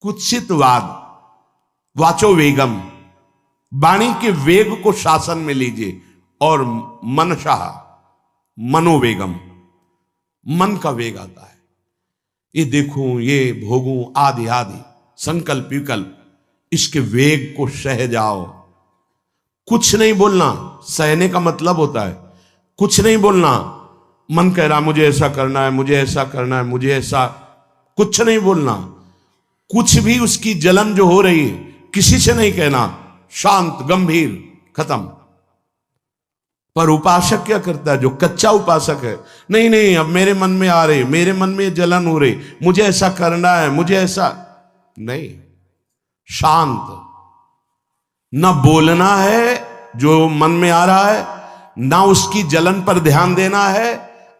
कुत्सितवाद, वाचो वेगम, वाणी के वेग को शासन में लीजिए, और मनशाह, मनोवेगम, मन का वेग आता है। ये देखूं, ये भोगूं, आदि आदि संकल्प विकल्प, इसके वेग को सह जाओ। कुछ नहीं बोलना, सहने का मतलब होता है कुछ नहीं बोलना। मन कह रहा मुझे ऐसा करना है, मुझे ऐसा करना है, मुझे ऐसा, कुछ नहीं बोलना। कुछ भी उसकी जलन जो हो रही है किसी से नहीं कहना, शांत गंभीर, खत्म। पर उपासक क्या करता है, जो कच्चा उपासक है, नहीं नहीं अब मेरे मन में आ रही, मेरे मन में जलन हो रही, मुझे ऐसा करना है, मुझे ऐसा नहीं। शांत, न बोलना है जो मन में आ रहा है, ना उसकी जलन पर ध्यान देना है,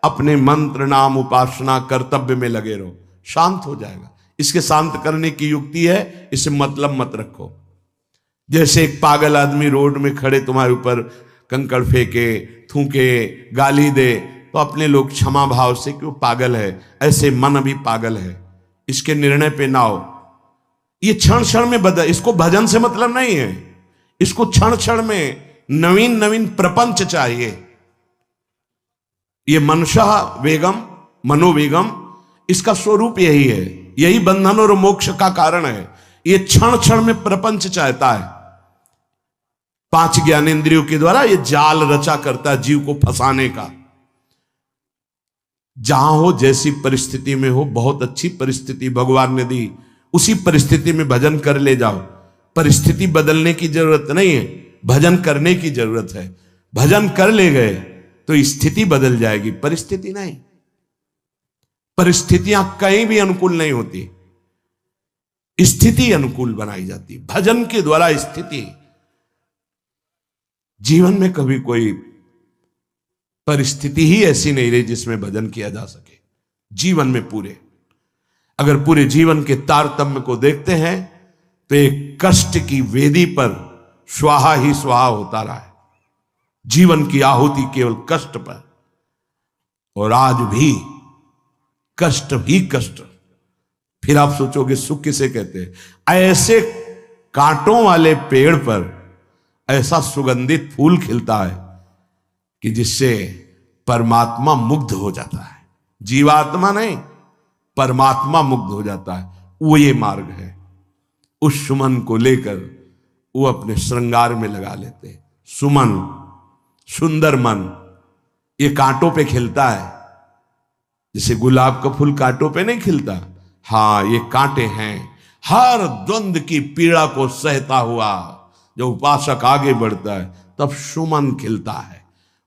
अपने मंत्र नाम उपासना कर्तव्य में लगे रहो, शांत हो जाएगा। इसके शांत करने की युक्ति है, इसे मतलब मत रखो। जैसे एक पागल आदमी रोड में खड़े तुम्हारे ऊपर कंकड़ फेंके, थूके, गाली दे, तो अपने लोग क्षमा भाव से कि वो पागल है, ऐसे मन भी पागल है, इसके निर्णय पे ना हो। ये क्षण क्षण में बदल, इसको भजन से मतलब नहीं है, इसको क्षण क्षण में नवीन नवीन प्रपंच चाहिए। ये मनशः वेगम, मनोवेगम, इसका स्वरूप यही है, यही बंधन और मोक्ष का कारण है। ये क्षण क्षण में प्रपंच चाहता है। 5 ज्ञानेंद्रियों के द्वारा ये जाल रचा करता है जीव को फंसाने का। जहां हो, जैसी परिस्थिति में हो, बहुत अच्छी परिस्थिति भगवान ने दी, उसी परिस्थिति में भजन कर ले जाओ। परिस्थिति बदलने की जरूरत नहीं है, भजन करने की जरूरत है। भजन कर ले गए तो स्थिति बदल जाएगी, परिस्थिति नहीं। परिस्थितियां कहीं भी अनुकूल नहीं होती, स्थिति अनुकूल बनाई जाती। भजन के द्वारा स्थिति, जीवन में कभी कोई परिस्थिति ही ऐसी नहीं रही जिसमें भजन किया जा सके। जीवन में पूरे, अगर पूरे जीवन के तारतम्य को देखते हैं तो एक कष्ट की वेदी पर स्वाहा ही स्वाहा होता रहा है। जीवन की आहुति केवल कष्ट पर, और आज भी कष्ट ही कष्ट। फिर आप सोचोगे सुख किसे कहते हैं? ऐसे कांटों वाले पेड़ पर ऐसा सुगंधित फूल खिलता है कि जिससे परमात्मा मुग्ध हो जाता है। जीवात्मा नहीं, परमात्मा मुग्ध हो जाता है। वो ये मार्ग है। उस सुमन को लेकर वो अपने श्रृंगार में लगा लेते हैं। सुमन, सुंदर मन, ये कांटों पे खिलता है। जैसे गुलाब का फूल कांटों पे नहीं खिलता, हाँ ये कांटे हैं। हर द्वंद की पीड़ा को सहता हुआ जब उपासक आगे बढ़ता है तब सुमन खिलता है।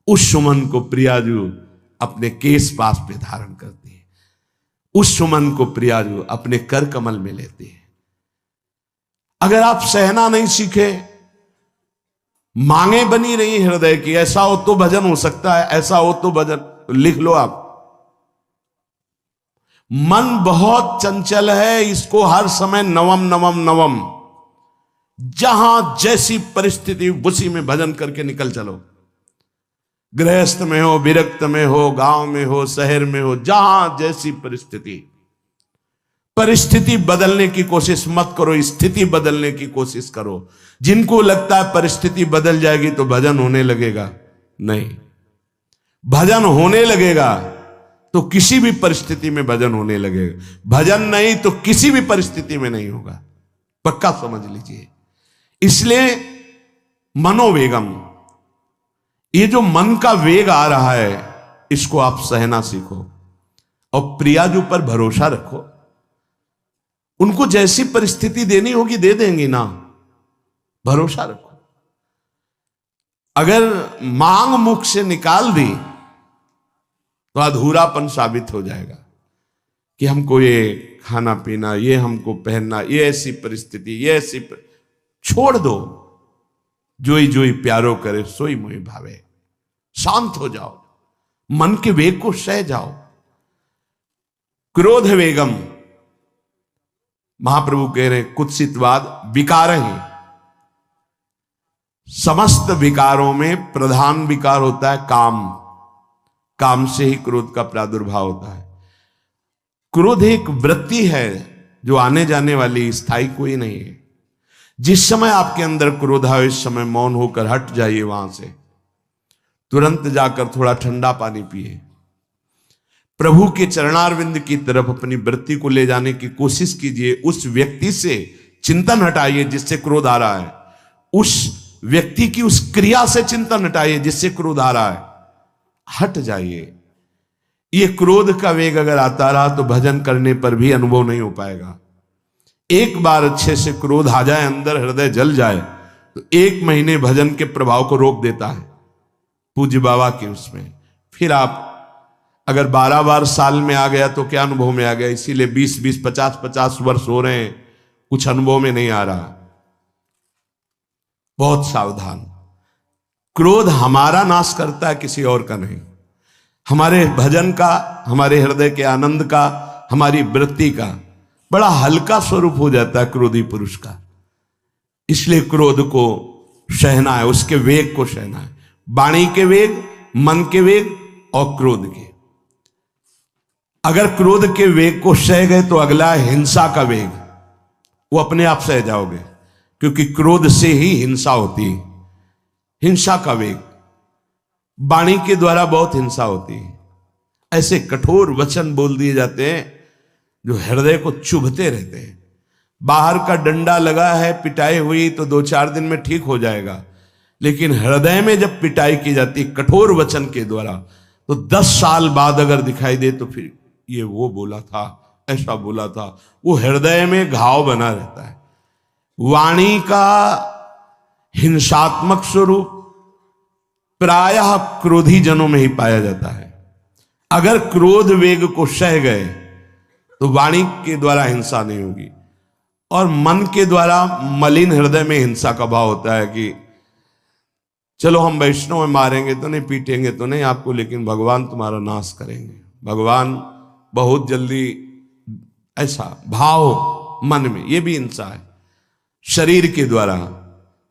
उस सुमन को प्रियाजू अपने केश पास पे धारण करती है। उस सुमन को प्रियाजू अपने कर कमल में लेती है। अगर आप सहना नहीं सीखे, मांगे बनी रही हृदय की, ऐसा हो तो भजन हो सकता है, ऐसा हो तो भजन, तो लिख लो आप। मन बहुत चंचल है, इसको हर समय नवम नवम नवम, जहां जैसी परिस्थिति उसी में भजन करके निकल चलो। गृहस्थ में हो, विरक्त में हो, गांव में हो, शहर में हो, जहां जैसी परिस्थिति, परिस्थिति बदलने की कोशिश मत करो, स्थिति बदलने की कोशिश करो। जिनको लगता है परिस्थिति बदल जाएगी तो भजन होने लगेगा, नहीं। भजन होने लगेगा तो किसी भी परिस्थिति में भजन होने लगेगा। भजन नहीं तो किसी भी परिस्थिति में नहीं होगा, पक्का समझ लीजिए। इसलिए मनोवेगम, ये जो मन का वेग आ रहा है, इसको आप सहना सीखो और प्रियाजू पर भरोसा रखो। उनको जैसी परिस्थिति देनी होगी दे देंगी ना, भरोसा रखो। अगर मांग मुख से निकाल दी तो अधूरापन साबित हो जाएगा कि हमको ये खाना पीना, ये हमको पहनना, ये ऐसी परिस्थिति, ये ऐसी छोड़ दो। जोई जोई प्यारो करे सोई मोहि भावे। शांत हो जाओ, मन के वेग को सह जाओ। क्रोध वेगम, महाप्रभु कह रहे कुत्सितवाद विकार ही। समस्त विकारों में प्रधान विकार होता है काम। काम से ही क्रोध का प्रादुर्भाव होता है। क्रोध एक वृत्ति है जो आने जाने वाली, स्थायी कोई नहीं है। जिस समय आपके अंदर क्रोध आए इस समय मौन होकर हट जाइए वहां से, तुरंत जाकर थोड़ा ठंडा पानी पिए, प्रभु के चरणारविंद की तरफ अपनी वृत्ति को ले जाने की कोशिश कीजिए। उस व्यक्ति से चिंतन हटाइए जिससे क्रोध आ रहा है, उस व्यक्ति की उस क्रिया से चिंतन हटाइए जिससे क्रोध आ रहा है, हट जाइए। ये क्रोध का वेग अगर आता रहा तो भजन करने पर भी अनुभव नहीं हो पाएगा। एक बार अच्छे से क्रोध आ जाए, अंदर हृदय जल जाए, तो 1 महीने भजन के प्रभाव को रोक देता है पूज्य बाबा के उसमें। फिर आप अगर 12 बार साल में आ गया तो क्या अनुभव में आ गया। इसीलिए 20-20, 50-50 वर्ष हो रहे हैं, कुछ अनुभव में नहीं आ रहा। बहुत सावधान। क्रोध हमारा नाश करता है, किसी और का नहीं। हमारे भजन का, हमारे हृदय के आनंद का, हमारी वृत्ति का बड़ा हल्का स्वरूप हो जाता है क्रोधी पुरुष का। इसलिए क्रोध को सहना है, उसके वेग को सहना है। वाणी के वेग, मन के वेग और क्रोध के। अगर क्रोध के वेग को सह गए तो अगला है हिंसा का वेग, वो अपने आप सह जाओगे, क्योंकि क्रोध से ही हिंसा होती है। हिंसा का वेग, वाणी के द्वारा बहुत हिंसा होती है। ऐसे कठोर वचन बोल दिए जाते हैं जो हृदय को चुभते रहते हैं। बाहर का डंडा लगा है, पिटाई हुई तो 2-4 दिन में ठीक हो जाएगा, लेकिन हृदय में जब पिटाई की जाती है कठोर वचन के द्वारा, तो 10 साल बाद अगर दिखाई दे तो फिर ये वो बोला था, ऐसा बोला था, वो हृदय में घाव बना रहता है। वाणी का हिंसात्मक स्वरूप प्रायः क्रोधी जनों में ही पाया जाता है। अगर क्रोध वेग को सह गए तो वाणी के द्वारा हिंसा नहीं होगी, और मन के द्वारा मलिन हृदय में हिंसा का भाव होता है कि चलो हम वैष्णव में मारेंगे तो नहीं, पीटेंगे तो नहीं आपको, लेकिन भगवान तुम्हारा नाश करेंगे, भगवान बहुत जल्दी, ऐसा भाव मन में, ये भी हिंसा है। शरीर के द्वारा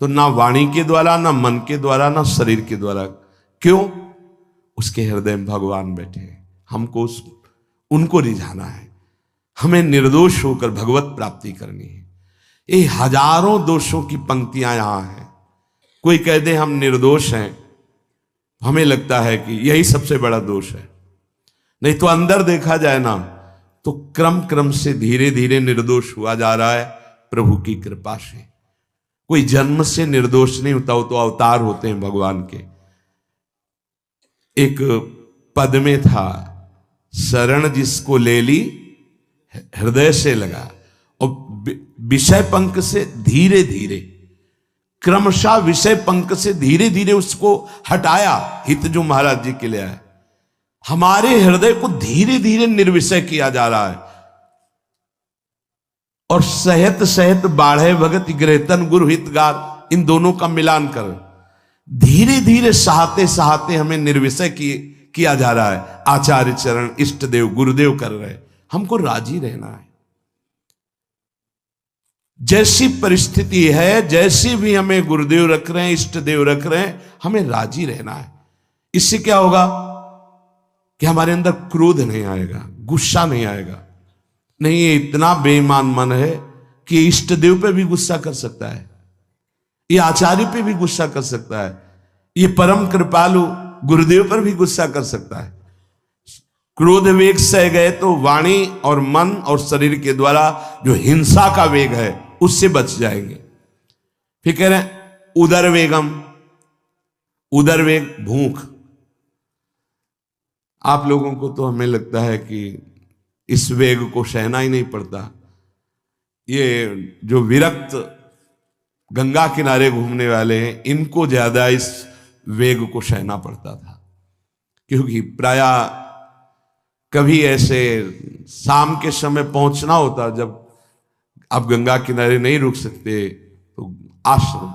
तो ना वाणी के द्वारा, ना मन के द्वारा, ना शरीर के द्वारा। क्यों? उसके हृदय में भगवान बैठे हैं, हमको उनको रिझाना है, हमें निर्दोष होकर भगवत प्राप्ति करनी है। ये हजारों दोषों की पंक्तियां यहां हैं। कोई कह दे हम निर्दोष हैं, हमें लगता है कि यही सबसे बड़ा दोष है। नहीं तो अंदर देखा जाए ना तो क्रम क्रम से धीरे धीरे निर्दोष हुआ जा रहा है प्रभु की कृपा से। कोई जन्म से निर्दोष नहीं होता, वो तो अवतार होते हैं भगवान के। एक पद में था, शरण जिसको ले ली हृदय से लगा, और विषय पंख से धीरे धीरे, क्रमशः विषय पंख से धीरे धीरे उसको हटाया। हित जो महाराज जी के लिए आए, हमारे हृदय को धीरे धीरे निर्विषय किया जा रहा है। और सहत सहत बाढ़े भगत ग्रहतन गुरु हितगार, इन दोनों का मिलान कर धीरे धीरे सहाते सहाते हमें निर्विषय किया जा रहा है। आचार्य चरण, इष्ट देव, गुरुदेव कर रहे, हमको राजी रहना है। जैसी परिस्थिति है, जैसी भी हमें गुरुदेव रख रहे हैं, इष्ट देव रख रहे हैं, हमें राजी रहना है। इससे क्या होगा कि हमारे अंदर क्रोध नहीं आएगा, गुस्सा नहीं आएगा। नहीं, ये इतना बेईमान मन है कि इष्ट देव पे भी गुस्सा कर सकता है, ये आचार्य पे भी गुस्सा कर सकता है, ये परम कृपालु गुरुदेव पर भी गुस्सा कर सकता है। क्रोध वेग सह गए तो वाणी और मन और शरीर के द्वारा जो हिंसा का वेग है उससे बच जाएंगे। फिर कह रहे हैं उदर वेगम, उदर वेग भूख। आप लोगों को तो हमें लगता है कि इस वेग को सहना ही नहीं पड़ता। ये जो विरक्त गंगा किनारे घूमने वाले हैं, इनको ज्यादा इस वेग को सहना पड़ता था, क्योंकि प्रायः कभी ऐसे शाम के समय पहुंचना होता, जब आप गंगा किनारे नहीं रुक सकते तो आश्रम,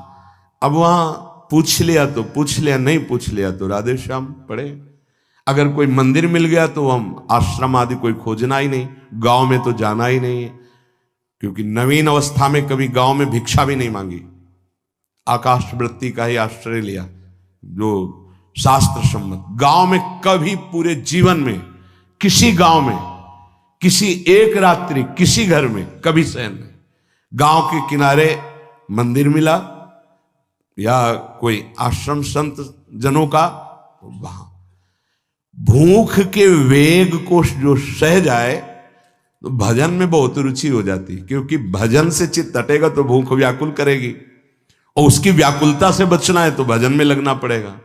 अब वहां पूछ लिया तो पूछ लिया, नहीं पूछ लिया तो राधे श्याम पढ़े। अगर कोई मंदिर मिल गया तो हम आश्रम आदि कोई खोजना ही नहीं, गांव में तो जाना ही नहीं है, क्योंकि नवीन अवस्था में कभी गांव में भिक्षा भी नहीं मांगी, आकाश वृत्ति का ही आश्रय लिया जो शास्त्र सम्मत। गांव में कभी पूरे जीवन में किसी गांव में किसी एक रात्रि किसी घर में कभी सहन नहीं। गांव के किनारे मंदिर मिला या कोई आश्रम संत जनों का, वहां भूख के वेग को जो सह जाए तो भजन में बहुत रुचि हो जाती, क्योंकि भजन से चित्त हटेगा तो भूख व्याकुल करेगी, और उसकी व्याकुलता से बचना है तो भजन में लगना पड़ेगा।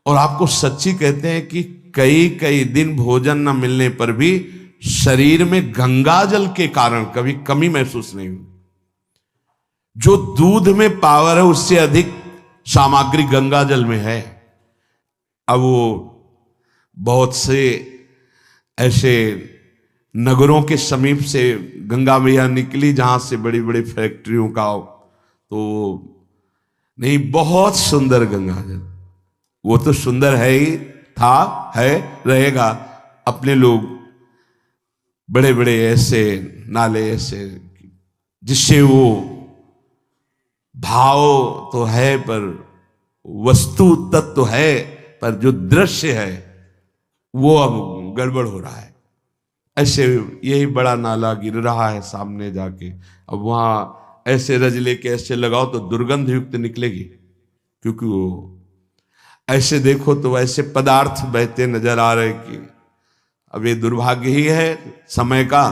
और आपको सच्ची कहते हैं कि कई कई दिन भोजन न मिलने पर भी शरीर में गंगा जल के कारण कभी कमी महसूस नहीं हुई। जो दूध में पावर है उससे अधिक सामग्री गंगा जल में है। अब वो बहुत से ऐसे नगरों के समीप से गंगा मैया निकली जहां से बड़ी बड़ी फैक्ट्रियों का, तो नहीं, बहुत सुंदर गंगा जल, वो तो सुंदर है ही, था, है, रहेगा। अपने लोग बड़े बड़े ऐसे नाले ऐसे जिससे वो भाव तो है पर वस्तु तत्व तो है, पर जो दृश्य है वो अब गड़बड़ हो रहा है। ऐसे यही बड़ा नाला गिर रहा है सामने जाके, अब वहां ऐसे रज लेके ऐसे लगाओ तो दुर्गंध युक्त निकलेगी, क्योंकि वो ऐसे देखो तो ऐसे पदार्थ बहते नजर आ रहे कि अब ये दुर्भाग्य ही है समय का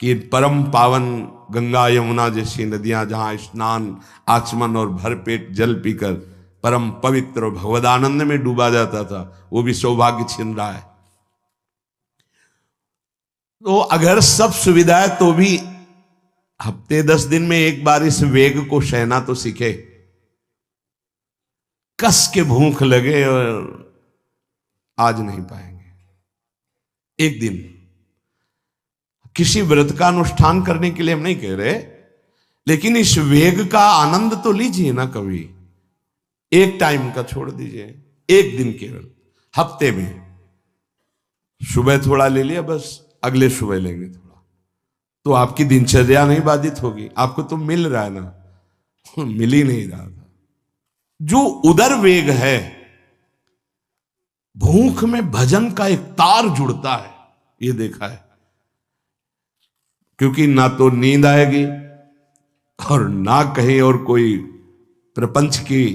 कि परम पावन गंगा यमुना जैसी नदियां जहां स्नान आचमन और भरपेट जल पीकर परम पवित्र और भगवदानंद में डूबा जाता था, वो भी सौभाग्य छिन रहा है। तो अगर सब सुविधा है तो भी हफ्ते 10 दिन में एक बार इस वेग को सहना तो सीखे। कस के भूख लगे और आज नहीं पाएंगे। एक दिन किसी व्रत का अनुष्ठान करने के लिए हम नहीं कह रहे, लेकिन इस वेग का आनंद तो लीजिए ना कभी। एक टाइम का छोड़ दीजिए, एक दिन केवल हफ्ते में, सुबह थोड़ा ले लिया, बस अगले सुबह लेंगे थोड़ा, तो आपकी दिनचर्या नहीं बाधित होगी। आपको तो मिल रहा है ना, मिल ही नहीं रहा था। जो उदर वेग है, भूख में भजन का एक तार जुड़ता है, ये देखा है। क्योंकि ना तो नींद आएगी और ना कहीं और कोई प्रपंच की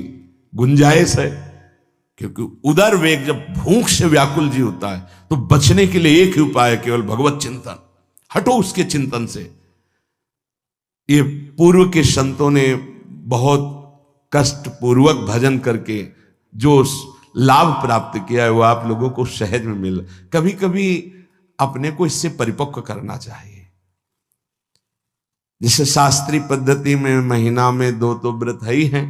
गुंजाइश है, क्योंकि उदर वेग जब भूख से व्याकुल जी होता है तो बचने के लिए एक ही उपाय है, केवल भगवत चिंतन। हटो उसके चिंतन से। ये पूर्व के संतों ने बहुत कष्ट पूर्वक भजन करके जो लाभ प्राप्त किया है वो आप लोगों को सहज में मिल। कभी कभी अपने को इससे परिपक्व करना चाहिए। जैसे शास्त्रीय पद्धति में महीना में 2 तो व्रत है ही हैं,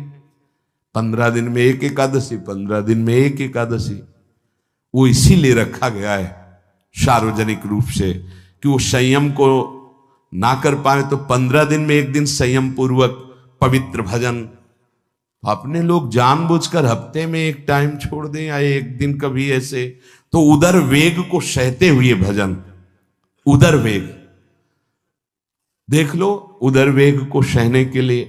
15 दिन में एक एकादशी, 15 दिन में एक एकादशी। वो इसीलिए रखा गया है सार्वजनिक रूप से कि वो संयम को ना कर पाए तो 15 दिन में एक दिन संयम पूर्वक पवित्र भजन। अपने लोग जानबूझकर हफ्ते में एक टाइम छोड़ दें या एक दिन कभी ऐसे, तो उदर वेग को सहते हुए भजन। उदर वेग देख लो, उदर वेग को सहने के लिए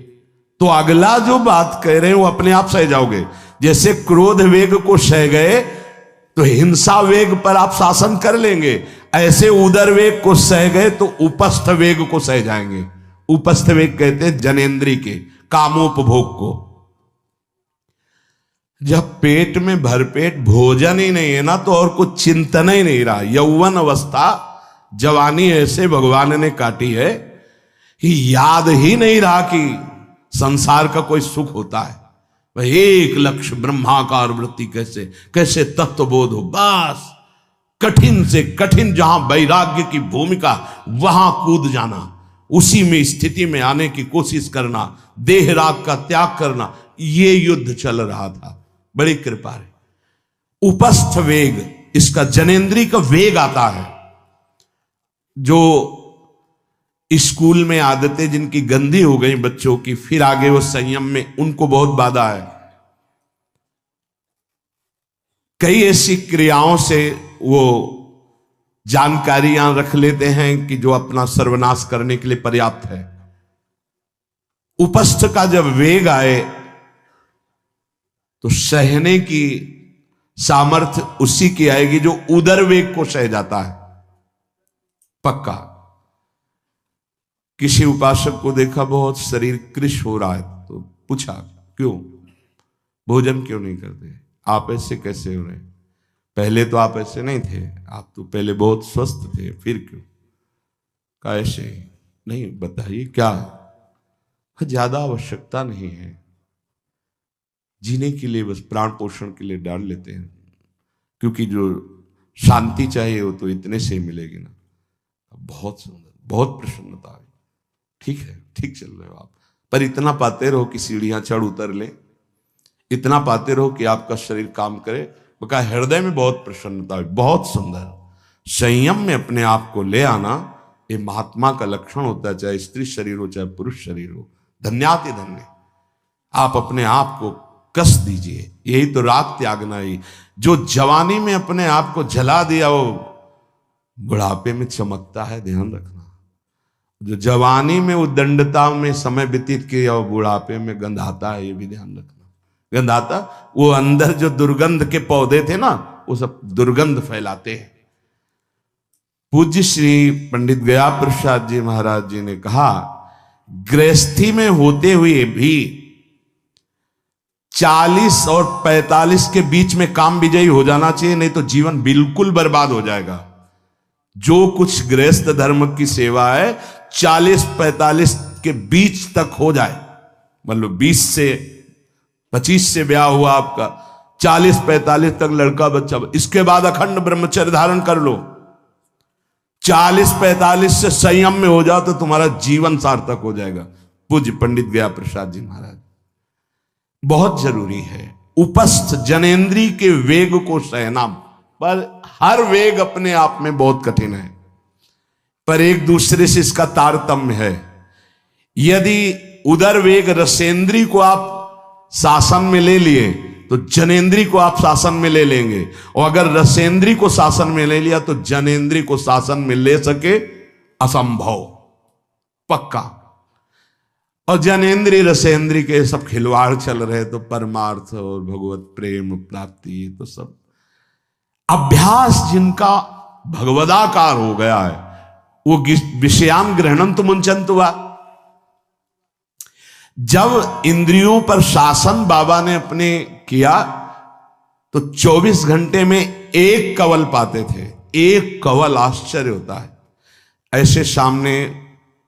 तो अगला जो बात कह रहे हैं वो अपने आप सह जाओगे। जैसे क्रोध वेग को सह गए तो हिंसा वेग पर आप शासन कर लेंगे, ऐसे उदर वेग को सह गए तो उपस्थ वेग को सह जाएंगे। उपस्थ वेग कहते हैं जनेन्द्री के कामोपभोग को। जब पेट में भरपेट भोजन ही नहीं है ना तो और कुछ चिंतन ही नहीं रहा। यौवन अवस्था, जवानी ऐसे भगवान ने काटी है कि याद ही नहीं रहा कि संसार का कोई सुख होता है। वह एक लक्ष्य ब्रह्माकार वृत्ति कैसे कैसे तत्वबोध हो, बस कठिन से कठिन जहां वैराग्य की भूमिका वहां कूद जाना, उसी में स्थिति में आने की कोशिश करना, देह राग का त्याग करना, ये युद्ध चल रहा था। बड़ी कृपा है। उपस्थ वेग, इसका जनेन्द्री का वेग आता है। जो स्कूल में आदतें जिनकी गंदी हो गई बच्चों की, फिर आगे वो संयम में, उनको बहुत बाधा है। कई ऐसी क्रियाओं से वो जानकारियां रख लेते हैं कि जो अपना सर्वनाश करने के लिए पर्याप्त है। उपस्थ का जब वेग आए तो सहने की सामर्थ्य उसी की आएगी जो उदर वेग को सह जाता है। पक्का। किसी उपासक को देखा बहुत शरीर कृश हो रहा है, तो पूछा क्यों, भोजन क्यों नहीं करते, आप ऐसे कैसे हो रहे, पहले तो आप ऐसे नहीं थे, आप तो पहले बहुत स्वस्थ थे, फिर क्यों, कहा ऐसे नहीं, बताइए क्या, ज्यादा आवश्यकता नहीं है, जीने के लिए बस प्राण पोषण के लिए डाल लेते हैं, क्योंकि जो शांति चाहिए वो तो इतने से ही मिलेगी ना। बहुत सुंदर, बहुत प्रसन्नता है, ठीक है, ठीक चल रहे हो आप, पर इतना पाते रहो कि सीढ़ियां चढ़ उतर ले, इतना पाते रहो कि आपका शरीर काम करे। वो कहा हृदय में बहुत प्रसन्नता है, बहुत सुंदर, संयम में अपने आप को ले आना ये महात्मा का लक्षण होता है, चाहे स्त्री शरीर हो चाहे पुरुष शरीर हो। धन्याति धन्य, आप अपने आप को कस दीजिए, यही तो राग त्यागना ही। जो जवानी में अपने आप को जला दिया वो बुढ़ापे में चमकता है, ध्यान रखना। जो जवानी में उद्दंडता में समय व्यतीत किया वो बुढ़ापे में गंधाता है, ये भी ध्यान रखना। गंधाता वो अंदर जो दुर्गंध के पौधे थे ना, वो सब दुर्गंध फैलाते हैं। पूज्य श्री पंडित गया प्रसाद जी महाराज जी ने कहा, गृहस्थी में होते हुए भी 40 और 45 के बीच में काम विजयी हो जाना चाहिए, नहीं तो जीवन बिल्कुल बर्बाद हो जाएगा। जो कुछ गृहस्थ धर्म की सेवा है 40-45 के बीच तक हो जाए, मतलब 20 से 25 से ब्याह हुआ आपका, 40-45 तक लड़का बच्चा, इसके बाद अखंड ब्रह्मचर्य धारण कर लो। 40-45 से संयम में हो जाओ तो तुम्हारा जीवन सार्थक हो जाएगा। पूज्य पंडित गया प्रसाद जी महाराज, बहुत जरूरी है उपस्थ जनेन्द्री के वेग को सहना, पर हर वेग अपने आप में बहुत कठिन है, पर एक दूसरे से इसका तारतम्य है। यदि उदर वेग रसेंद्री को आप शासन में ले लिए तो जनेन्द्री को आप शासन में ले लेंगे, और अगर रसेंद्री को शासन में ले लिया तो जनेन्द्री को शासन में ले सके असंभव, पक्का। और जनेन्द्री रसेंद्री के सब खिलवाड़ चल रहे, तो परमार्थ और भगवत प्रेम प्राप्ति ये तो सब अभ्यास जिनका भगवदाकार हो गया है, वो विषयान ग्रहणंतु मुंचन्तु वा। जब इंद्रियों पर शासन बाबा ने अपने किया तो 24 घंटे में एक कवल पाते थे, एक कवल, आश्चर्य होता है। ऐसे सामने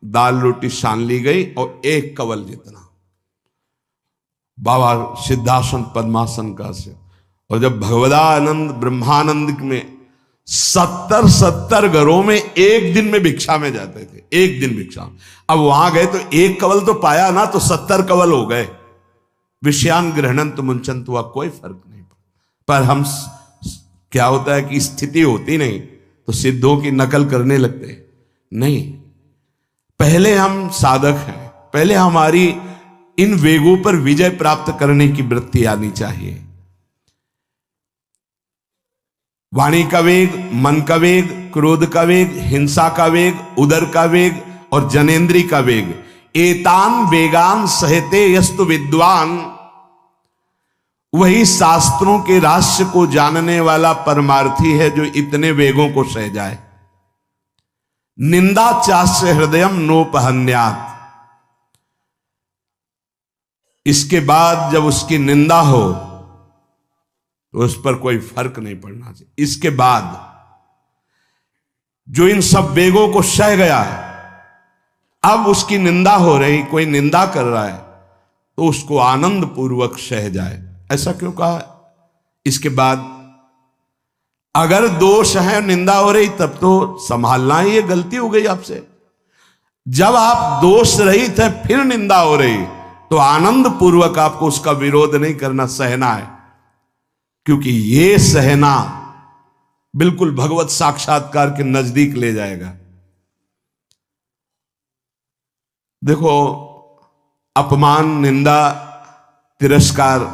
दाल रोटी सान ली गई और एक कवल जितना, बाबा सिद्धासन पद्मासन का से। और जब भगवदानंद ब्रह्मानंद में 70 घरों में एक दिन में भिक्षा में जाते थे, एक दिन भिक्षा। अब वहां गए तो एक कवल तो पाया ना, तो 70 कवल हो गए। विषयान ग्रहणंतु मुंचन्तु वा, कोई फर्क नहीं। पर हम क्या होता है कि स्थिति होती नहीं तो सिद्धों की नकल करने लगते नहीं। पहले हम साधक हैं, पहले हमारी इन वेगों पर विजय प्राप्त करने की वृत्ति आनी चाहिए। वाणी का वेग, मन का वेग, क्रोध का वेग, हिंसा का वेग, उदर का वेग और जनेन्द्री का वेग, एतान वेगान सहते यस्तु विद्वान, वही शास्त्रों के रहस्य को जानने वाला परमार्थी है जो इतने वेगों को सह जाए। निंदा चास्य हृदयम नोपहन्यात्, इसके बाद जब उसकी निंदा हो तो उस पर कोई फर्क नहीं पड़ना चाहिए। इसके बाद जो इन सब वेगों को सह गया है, अब उसकी निंदा हो रही, कोई निंदा कर रहा है तो उसको आनंद पूर्वक सह जाए। ऐसा क्यों कहा? इसके बाद अगर दोष है, निंदा हो रही, तब तो संभालना ही, ये गलती हो गई आपसे। जब आप दोष रहित है फिर निंदा हो रही तो आनंद पूर्वक आपको उसका विरोध नहीं करना, सहना है, क्योंकि ये सहना बिल्कुल भगवत साक्षात्कार के नजदीक ले जाएगा। देखो, अपमान, निंदा, तिरस्कार,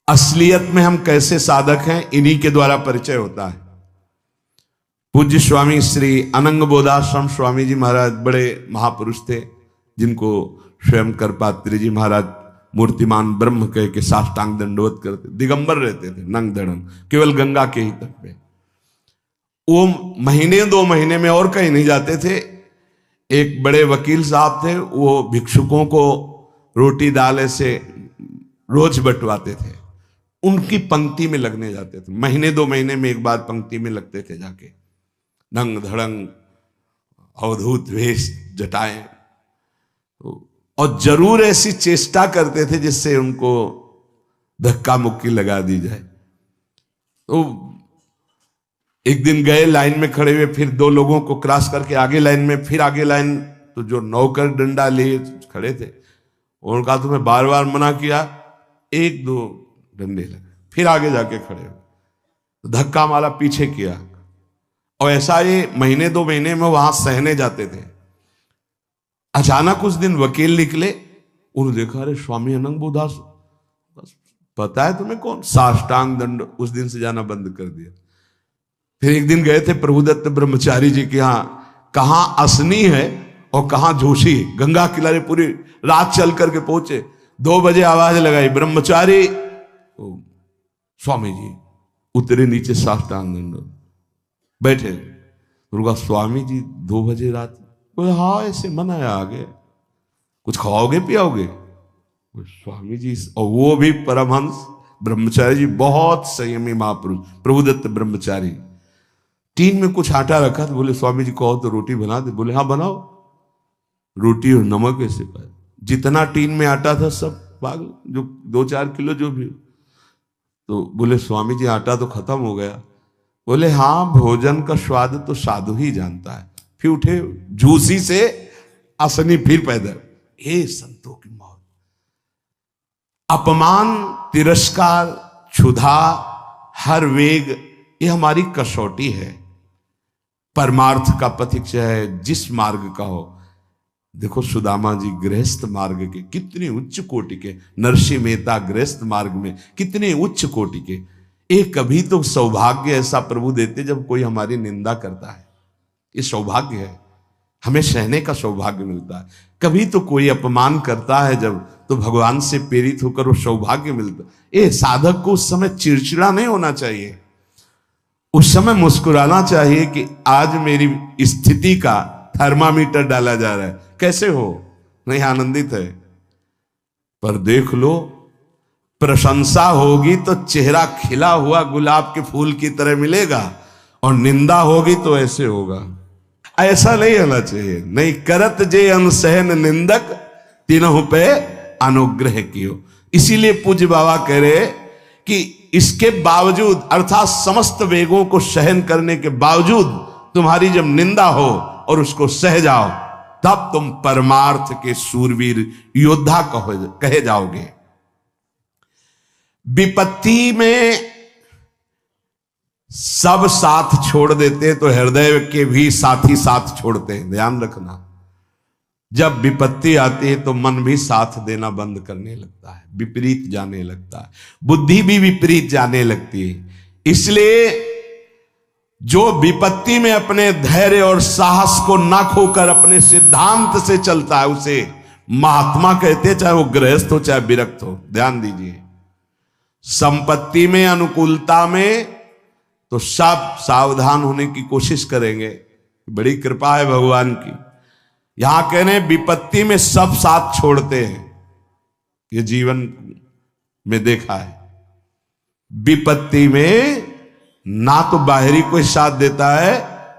असलियत में हम कैसे साधक हैं इन्हीं के द्वारा परिचय होता है। पूज्य स्वामी श्री अनंग बोधाश्रम स्वामी जी महाराज बड़े महापुरुष थे, जिनको स्वयं करपात्री जी महाराज मूर्तिमान ब्रह्म कह के साष्टांग दंडवत करते, दिगंबर रहते थे, नंग धड़ंग, केवल गंगा के ही तट पे। वो महीने 2 महीने में और कहीं नहीं जाते थे। एक बड़े वकील साहब थे, वो भिक्षुकों को रोटी दाल ऐसे रोज बंटवाते थे, उनकी पंक्ति में लगने जाते थे। महीने 2 महीने में एक बार पंक्ति में लगते थे जाके, नंग धड़ंग अवधूत वेश जटाएं, और जरूर ऐसी चेष्टा करते थे जिससे उनको धक्का मुक्की लगा दी जाए। तो एक दिन गए, लाइन में खड़े हुए, फिर 2 लोगों को क्रॉस करके आगे लाइन में, फिर आगे लाइन, तो जो नौकर डंडा लिए खड़े थे उन्होंने कहा तुम्हें बार बार मना किया, 1-2 डंडे लगे, फिर आगे जाके खड़े हो, तो धक्का मारा, पीछे किया। और ऐसा ये महीने 2 महीने में वहां सहने जाते थे। अचानक उस दिन वकील निकले, उन्होंने देखा अरे स्वामी अनंग बोधास, पता है तुम्हें कौन? साष्टांग दंड। उस दिन से जाना बंद कर दिया। फिर एक दिन गए थे प्रभुदत्त ब्रह्मचारी जी के यहाँ, कहां असनी है और कहां जोशी, गंगा किनारे पूरी रात चल करके पहुंचे। 2 बजे आवाज लगाई, ब्रह्मचारी, स्वामी जी उतरे नीचे, साष्टांग दंड, बैठे। उनका स्वामी जी 2 बजे रात, बोले हाँ ऐसे मन आया, आगे कुछ खाओगे पियाओगे? स्वामी जी, और वो भी परमहंस ब्रह्मचारी जी, बहुत संयमी महापुरुष प्रभुदत्त ब्रह्मचारी। टीन में कुछ आटा रखा था, बोले स्वामी जी कहो तो रोटी बना दे। बोले हाँ बनाओ। रोटी और नमक ऐसे पाए, जितना टीन में आटा था सब भाग, जो 2-4 किलो जो भी। तो बोले स्वामी जी आटा तो खत्म हो गया। बोले हाँ, भोजन का स्वाद तो साधु ही जानता है। फिर उठे, झूसी से आसनी फिर पैदल। हे संतों की मौत, अपमान, तिरस्कार, क्षुधा, हर वेग, ये हमारी कसौटी है। परमार्थ का पथिक चाहे जिस मार्ग का हो। देखो सुदामा जी गृहस्थ मार्ग के कितने उच्च कोटि के, नरसिंह मेहता गृहस्थ मार्ग में कितने उच्च कोटि के। एक कभी तो सौभाग्य ऐसा प्रभु देते जब कोई हमारी निंदा करता है, ये सौभाग्य है, हमें सहने का सौभाग्य मिलता है। कभी तो कोई अपमान करता है जब, तो भगवान से प्रेरित होकर वो सौभाग्य मिलता है। ये साधक को उस समय चिड़चिड़ा नहीं होना चाहिए, उस समय मुस्कुराना चाहिए कि आज मेरी स्थिति का थर्मामीटर डाला जा रहा है, कैसे हो, नहीं आनंदित है। पर देख लो, प्रशंसा होगी तो चेहरा खिला हुआ गुलाब के फूल की तरह मिलेगा, और निंदा होगी तो ऐसे होगा। ऐसा नहीं होना चाहिए। नहीं करत जे अनसहन निंदक, तीनों पे अनुग्रह कियो। इसीलिए पूज्य बाबा कह रहे कि इसके बावजूद, अर्थात समस्त वेगों को सहन करने के बावजूद, तुम्हारी जब निंदा हो और उसको सह जाओ, तब तुम परमार्थ के सूरवीर योद्धा कहे जाओगे। विपत्ति में सब साथ छोड़ देते तो हृदय के भी साथी साथ छोड़ते हैं, ध्यान रखना। जब विपत्ति आती है तो मन भी साथ देना बंद करने लगता है, विपरीत जाने लगता है, बुद्धि भी विपरीत जाने लगती है। इसलिए जो विपत्ति में अपने धैर्य और साहस को ना खोकर अपने सिद्धांत से चलता है उसे महात्मा कहते, चाहे वो गृहस्थ हो चाहे विरक्त हो। ध्यान दीजिए, संपत्ति में, अनुकूलता में तो सब सावधान होने की कोशिश करेंगे, बड़ी कृपा है भगवान की। यहां कहने विपत्ति में सब साथ छोड़ते हैं, ये जीवन में देखा है। विपत्ति में ना तो बाहरी कोई साथ देता है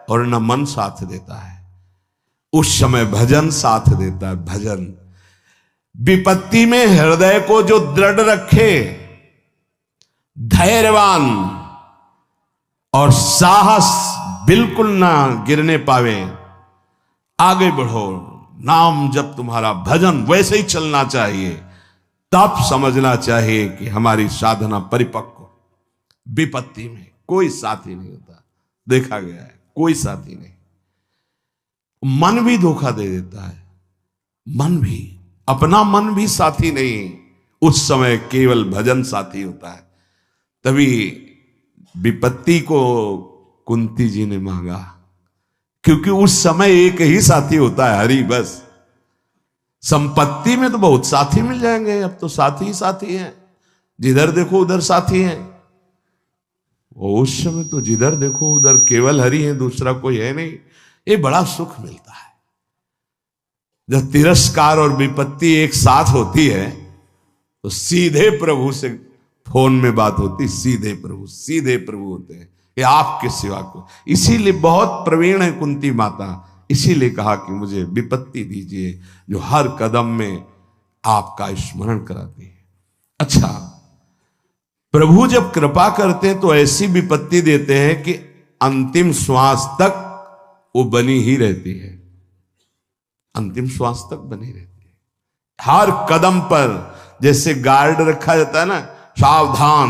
और ना मन साथ देता है, उस समय भजन साथ देता है, भजन। विपत्ति में हृदय को जो दृढ़ रखे, धैर्यवान और साहस बिल्कुल ना गिरने पावे, आगे बढ़ो, नाम जब तुम्हारा भजन वैसे ही चलना चाहिए, तब समझना चाहिए कि हमारी साधना परिपक्व। विपत्ति में कोई साथी नहीं होता, देखा गया है, कोई साथी नहीं। मन भी धोखा दे देता है, मन भी, अपना मन भी साथी नहीं, उस समय केवल भजन साथी होता है। तभी विपत्ति को कुंती जी ने मांगा, क्योंकि उस समय एक ही साथी होता है, हरि बस। संपत्ति में तो बहुत साथी मिल जाएंगे, अब तो साथी ही साथी हैं, जिधर देखो उधर साथी हैं। वो उस समय तो जिधर देखो उधर केवल हरि है, दूसरा कोई है नहीं। ये बड़ा सुख मिलता है जब तिरस्कार और विपत्ति एक साथ होती है, तो सीधे प्रभु से फोन में बात होती, सीधे प्रभु होते हैं कि आपके सिवा को। इसीलिए बहुत प्रवीण है कुंती माता, इसीलिए कहा कि मुझे विपत्ति दीजिए जो हर कदम में आपका स्मरण कराती है। अच्छा, प्रभु जब कृपा करते हैं तो ऐसी विपत्ति देते हैं कि अंतिम श्वास तक वो बनी ही रहती है, अंतिम श्वास तक बनी रहती है। हर कदम पर जैसे गार्ड रखा जाता है ना, सावधान,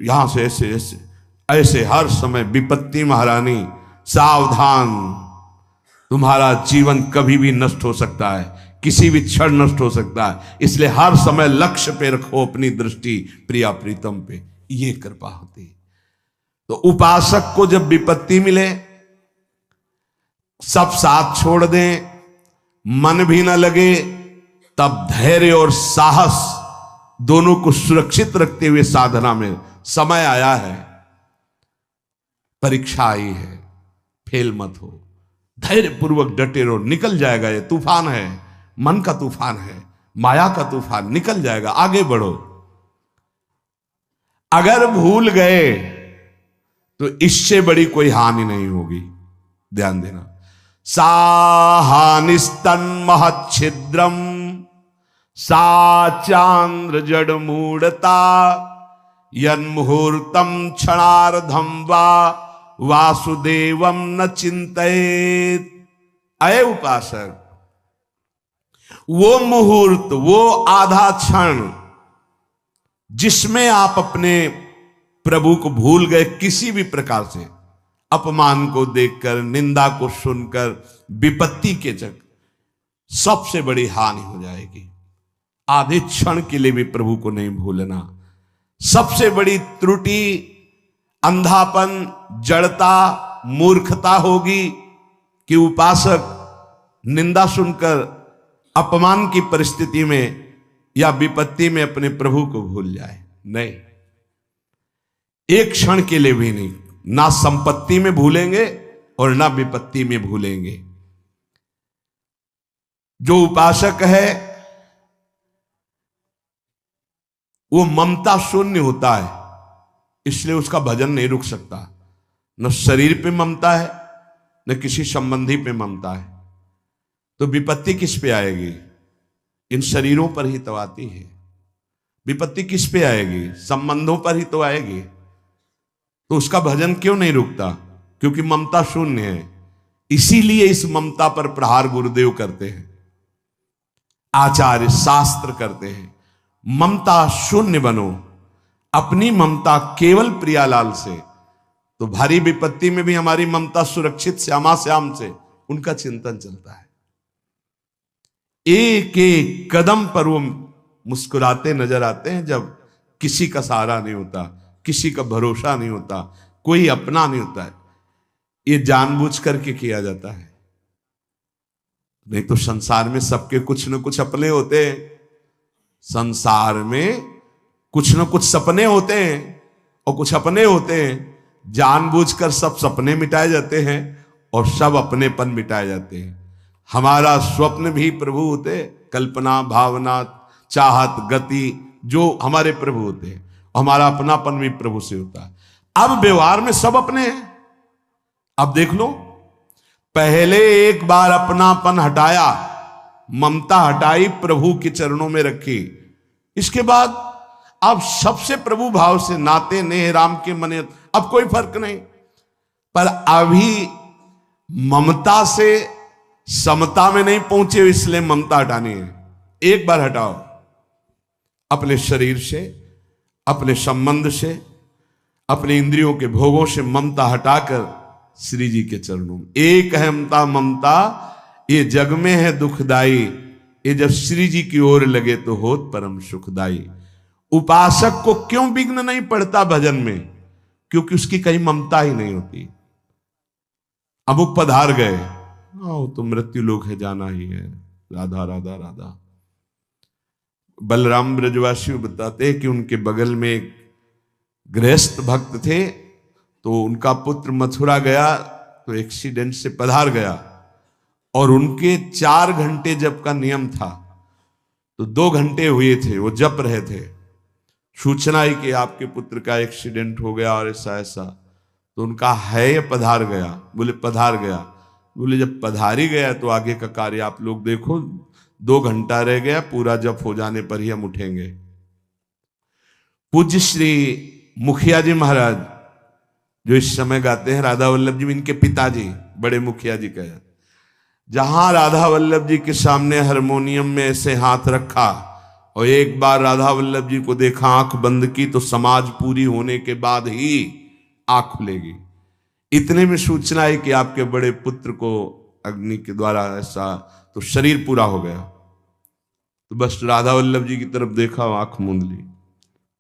यहां से ऐसे ऐसे ऐसे हर समय विपत्ति महारानी सावधान, तुम्हारा जीवन कभी भी नष्ट हो सकता है, किसी भी क्षण नष्ट हो सकता है, इसलिए हर समय लक्ष्य पे रखो अपनी दृष्टि प्रिया प्रीतम पे। ये कृपा होती है। तो उपासक को जब विपत्ति मिले, सब साथ छोड़ दें, मन भी ना लगे, तब धैर्य और साहस दोनों को सुरक्षित रखते हुए साधना में समय आया है, परीक्षा आई है, फेल मत हो, धैर्य पूर्वक डटे रहो, निकल जाएगा। ये तूफान है, मन का तूफान है, माया का तूफान, निकल जाएगा, आगे बढ़ो। अगर भूल गए तो इससे बड़ी कोई हानि नहीं होगी, ध्यान देना। साहानिस्तन महच्छिद्रम सा चांद्र जड़ मूढ़ता यन्मुहूर्तम क्षणार्धम वा वासुदेवम न चिंतयेत। अय उपासक, वो मुहूर्त, वो आधा क्षण जिसमें आप अपने प्रभु को भूल गए, किसी भी प्रकार से अपमान को देखकर, निंदा को सुनकर, विपत्ति के चक्कर, सबसे बड़ी हानि हो जाएगी। आधे क्षण के लिए भी प्रभु को नहीं भूलना। सबसे बड़ी त्रुटि अंधापन, जड़ता, मूर्खता होगी कि उपासक निंदा सुनकर, अपमान की परिस्थिति में या विपत्ति में अपने प्रभु को भूल जाए। नहीं, एक क्षण के लिए भी नहीं, ना संपत्ति में भूलेंगे और ना विपत्ति में भूलेंगे। जो उपासक है वो ममता शून्य होता है, इसलिए उसका भजन नहीं रुक सकता। न शरीर पे ममता है, न किसी संबंधी पे ममता है, तो विपत्ति किस पे आएगी? इन शरीरों पर ही तो आती है। विपत्ति किस पे आएगी? संबंधों पर ही तो आएगी। तो उसका भजन क्यों नहीं रुकता? क्योंकि ममता शून्य है। इसीलिए इस ममता पर प्रहार गुरुदेव करते हैं, आचार्य शास्त्र करते हैं। ममता शून्य बनो, अपनी ममता केवल प्रियालाल से, तो भारी विपत्ति में भी हमारी ममता सुरक्षित श्यामा श्याम से, उनका चिंतन चलता है। एक एक कदम पर वो मुस्कुराते नजर आते हैं जब किसी का सहारा नहीं होता, किसी का भरोसा नहीं होता, कोई अपना नहीं होता है। ये जानबूझ करके किया जाता है, नहीं तो संसार में सबके कुछ न कुछ अपने होते हैं। संसार में कुछ न कुछ सपने होते हैं और कुछ अपने होते हैं। जानबूझकर सब सपने मिटाए जाते हैं और सब अपनेपन मिटाए जाते हैं। हमारा स्वप्न भी प्रभु होते, कल्पना, भावना, चाहत, गति, जो हमारे प्रभु होते हैं, हमारा अपनापन भी प्रभु से होता है। अब व्यवहार में सब अपने हैं। अब देख लो, पहले एक बार अपनापन हटाया, ममता हटाई, प्रभु के चरणों में रखी, इसके बाद अब सबसे प्रभु भाव से नाते नेह राम के मने, अब कोई फर्क नहीं। पर अभी ममता से समता में नहीं पहुंचे, इसलिए ममता हटानी है। एक बार हटाओ, अपने शरीर से, अपने संबंध से, अपने इंद्रियों के भोगों से ममता हटाकर श्री जी के चरणों में। एक अहमता ममता ये जग में है दुखदाई, ये जब श्री जी की ओर लगे तो होत परम सुखदाई। उपासक को क्यों विघ्न नहीं पड़ता भजन में? क्योंकि उसकी कहीं ममता ही नहीं होती। अमुक पधार गए, आओ तो मृत्यु लोक है, जाना ही है, राधा राधा राधा। बलराम ब्रजवासी बताते हैं कि उनके बगल में एक गृहस्थ भक्त थे, तो उनका पुत्र मथुरा गया तो एक्सीडेंट से पधार गया, और उनके 4 घंटे जप का नियम था, तो 2 घंटे हुए थे, वो जप रहे थे। सूचना ही कि आपके पुत्र का एक्सीडेंट हो गया और ऐसा ऐसा, तो उनका है या पधार गया? बोले पधार गया। बोले जब पधार ही गया तो आगे का कार्य आप लोग देखो, 2 घंटा रह गया, पूरा जप हो जाने पर ही हम उठेंगे। पूज्य श्री मुखिया जी महाराज जो इस समय गाते हैं, राधा वल्लभ जी इनके पिताजी बड़े मुखिया जी कहे, जहां राधा वल्लभ जी के सामने हारमोनियम में ऐसे हाथ रखा और एक बार राधा वल्लभ जी को देखा, आंख बंद की, तो समाज पूरी होने के बाद ही आंख खुलेगी। इतने में सूचना है कि आपके बड़े पुत्र को अग्नि के द्वारा ऐसा, तो शरीर पूरा हो गया। तो बस राधा वल्लभ जी की तरफ देखा, आंख मूंद ली,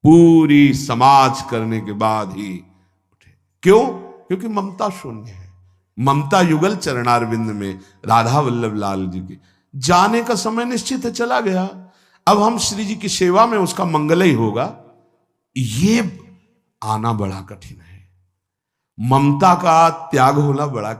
पूरी समाज करने के बाद ही उठे। क्यों? क्योंकि ममता शून्य है। ममता युगल चरणारविंद में राधा वल्लभ लाल जी की जाने का समय निश्चित है, चला गया। अब हम श्री जी की सेवा में उसका मंगल ही होगा, ये आना बड़ा कठिन है। ममता का त्याग होना बड़ा